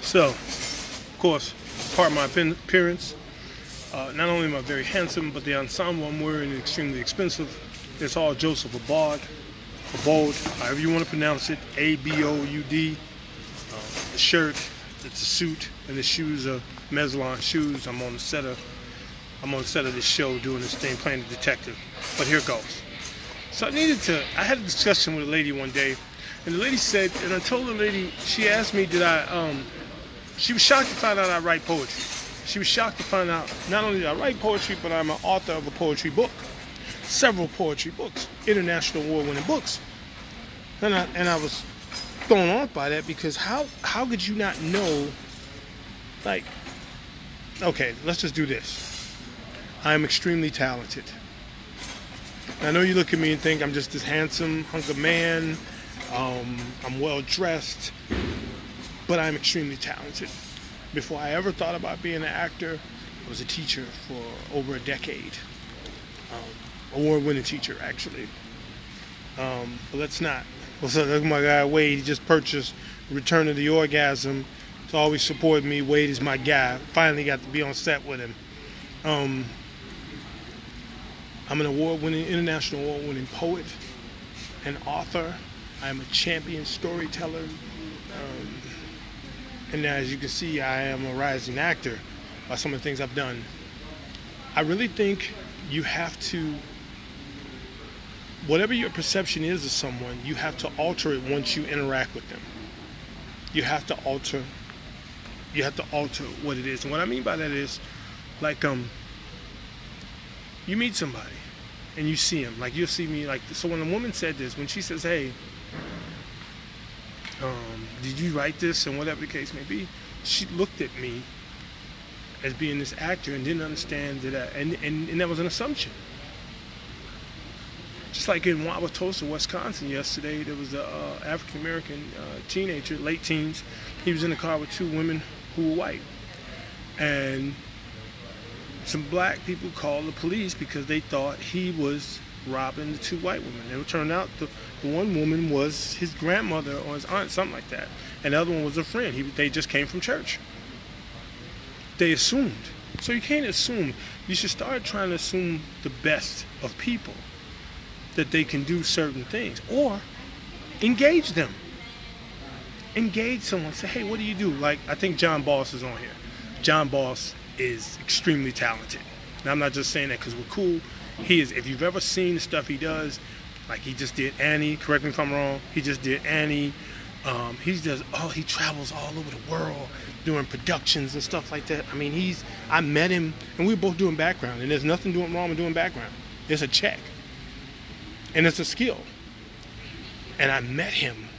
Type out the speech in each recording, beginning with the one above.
So, of course, part of my appearance, not only am I very handsome, but the ensemble I'm wearing is extremely expensive. It's all Joseph Abode, however you want to pronounce it, Aboud. The shirt, it's a suit, and the shoes are Meslon shoes. I'm on the set of this show doing this thing, playing the detective. But here it goes. So I had a discussion with a lady one day, and the lady said, and I told the lady, she asked me, she was shocked to find out I write poetry. She was shocked to find out not only did I write poetry, but I'm an author of a poetry book. Several poetry books, international award-winning books. And I was thrown off by that because how could you not know, like, okay, let's just do this. I am extremely talented. I know you look at me and think I'm just this handsome hunk of man, I'm well dressed, but I'm extremely talented. Before I ever thought about being an actor, I was a teacher for over a decade. Award-winning teacher, actually. But let's not. What's up? Look at my guy Wade. He just purchased Return of the Orgasm. He's always supported me. Wade is my guy. Finally got to be on set with him. I'm an international award-winning poet and author. I'm a champion storyteller. And as you can see, I am a rising actor by some of the things I've done. I really think you have to, whatever your perception is of someone, you have to alter it once you interact with them. You have to alter what it is. And what I mean by that is, like, you meet somebody and you see them, like you'll see me, like, so when a woman said this, when she says, hey, did you write this, and whatever the case may be, she looked at me as being this actor and didn't understand that, and that was an assumption. Just like in Wauwatosa, Wisconsin yesterday, there was an African-American teenager, late teens. He was in the car with two women who were white. And some black people called the police because they thought he was robbing the two white women. It turned out the one woman was his grandmother or his aunt, something like that. And the other one was a friend. They just came from church. They assumed. So you can't assume. You should start trying to assume the best of people, that they can do certain things, or engage them. Engage someone. Say, hey, what do you do? Like, I think John Boss is on here. John Boss is extremely talented. Now, I'm not just saying that because we're cool. He is. If you've ever seen the stuff he does, like he just did Annie. Correct me if I'm wrong. He just did Annie. He travels all over the world doing productions and stuff like that. I mean, I met him, and we were both doing background, and there's nothing wrong with doing background. It's a check. And it's a skill. And I met him,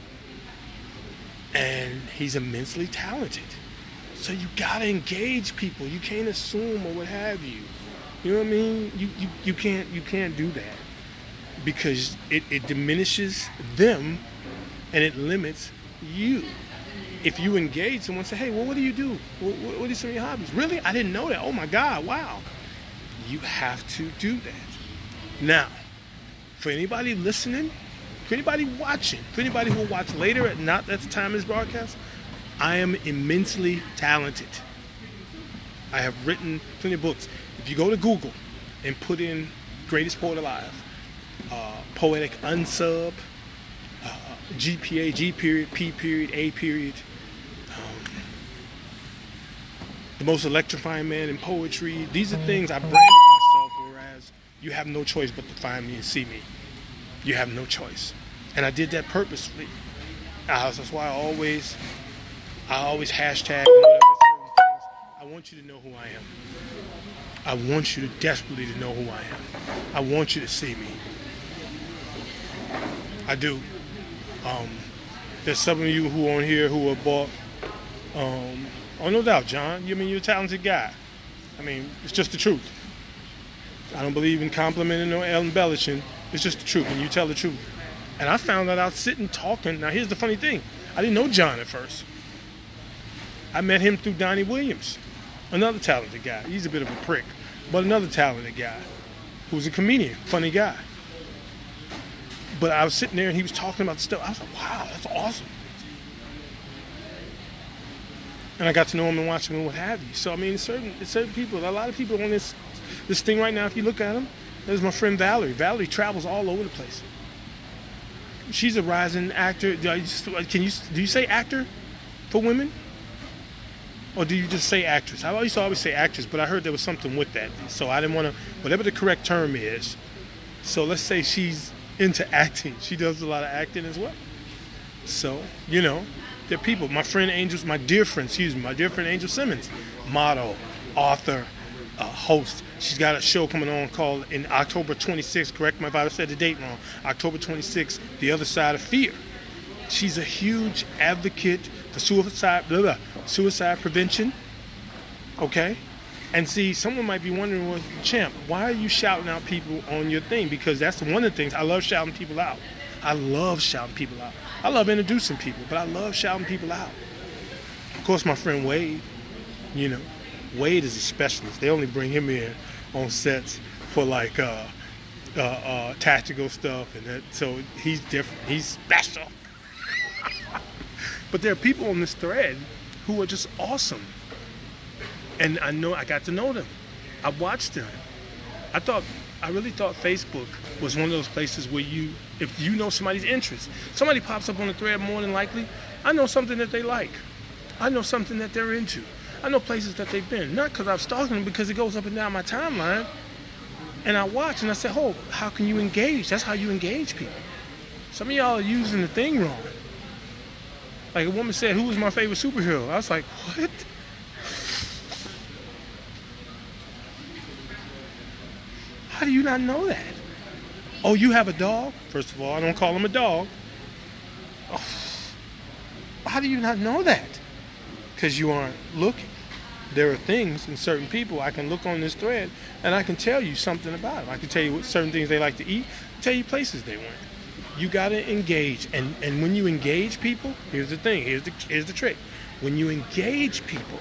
and he's immensely talented. So you gotta engage people. You can't assume or what have you. You know what I mean? You can't do that, because it diminishes them and it limits you. If you engage someone, say, hey, well, what do you do? What are some of your hobbies? Really? I didn't know that. Oh my God, wow. You have to do that. Now, for anybody listening, for anybody watching, for anybody who will watch later, not at the time of this broadcast, I am immensely talented. I have written plenty of books. If you go to Google and put in Greatest Poet Alive, Poetic Unsub, GPA, G period, P period, A period, the most electrifying man in poetry, these are things I branded myself, whereas you have no choice but to find me and see me. You have no choice. And I did that purposefully. That's why I always hashtag whatever certain things. I want you to know who I am. I want you to desperately to know who I am. I want you to see me. I do. There's some of you who are on here who are bought. Oh, no doubt, John. You're a talented guy. I mean, it's just the truth. I don't believe in complimenting or embellishing. It's just the truth, and you tell the truth. And I found that out sitting, talking. Now, here's the funny thing. I didn't know John at first. I met him through Donnie Williams, another talented guy. He's a bit of a prick, but another talented guy who's a comedian, funny guy. But I was sitting there, and he was talking about stuff. I was like, wow, that's awesome. and I got to know him and watch him and what have you. So I mean, it's certain people, a lot of people on this thing right now. If you look at them, there's my friend Valerie. Valerie travels all over the place. She's a rising actor. Do you say actor for women, or do you just say actress? I used to always say actress, but I heard there was something with that, so I didn't want to. Whatever the correct term is. So let's say she's into acting. She does a lot of acting as well. So there are people. My dear friend Angel Simmons, model, author, host. She's got a show coming on called in October 26th. Correct me if I said the date wrong. October 26th, The Other Side of Fear. She's a huge advocate for suicide prevention. Okay? And see, someone might be wondering, well, Champ, why are you shouting out people on your thing? Because that's one of the things. I love shouting people out. I love introducing people, but I love shouting people out. Of course, my friend Wade, Wade is a specialist. They only bring him in on sets for like tactical stuff, and that. So he's different. He's special. But there are people on this thread who are just awesome. And I got to know them. I watched them. I really thought Facebook was one of those places where if you know somebody's interest, somebody pops up on the thread, more than likely, I know something that they like. I know something that they're into. I know places that they've been. Not because I've stalked them, because it goes up and down my timeline. And I watch and I say, oh, how can you engage? That's how you engage people. Some of y'all are using the thing wrong. Like a woman said, who was my favorite superhero? I was like, what? How do you not know that? Oh, you have a dog? First of all, I don't call him a dog. Oh, how do you not know that? Because you aren't looking. There are things in certain people I can look on this thread and I can tell you something about them. I can tell you what certain things they like to eat, tell you places they went. You got to engage. And when you engage people, here's the thing, here's the trick. When you engage people,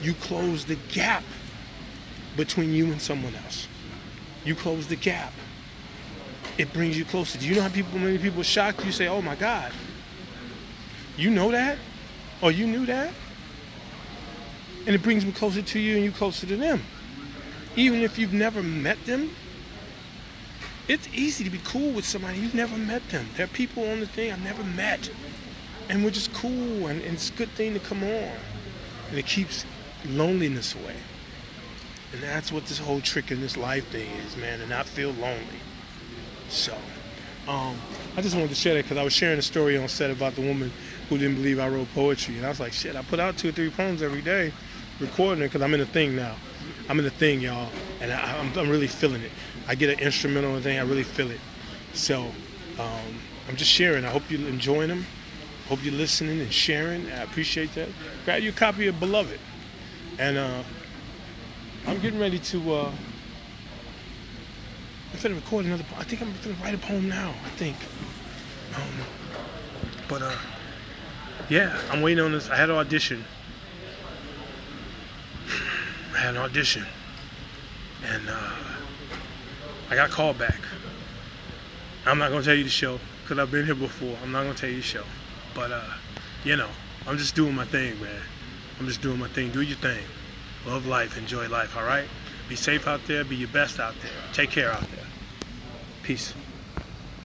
you close the gap between you and someone else. You close the gap. It brings you closer. Do you know how many people are shocked? You say, oh my God, you know that? Or you knew that? And it brings them closer to you and you closer to them. Even if you've never met them, it's easy to be cool with somebody you've never met them. There are people on the thing I've never met. And we're just cool, and it's a good thing to come on. And it keeps loneliness away. And that's what this whole trick in this life thing is, man, and not feel lonely. So, I just wanted to share that because I was sharing a story on set about the woman who didn't believe I wrote poetry. And I was like, shit, I put out 2 or 3 poems every day, recording it, because I'm in a thing now. I'm in a thing, y'all, and I'm really feeling it. I get an instrumental thing, I really feel it. So, I'm just sharing. I hope you're enjoying them. Hope you're listening and sharing. I appreciate that. Grab you a copy of Beloved. And I'm getting ready to, I'm finna record another poem. I think I'm finna write a poem now, I think. Yeah, I'm waiting on this. I had an audition. And I got called back. I'm not gonna tell you the show, because I've been here before. I'm not gonna tell you the show. But, I'm just doing my thing, man. I'm just doing my thing. Do your thing. Love life, enjoy life, all right? Be safe out there, be your best out there. Take care out there. Peace.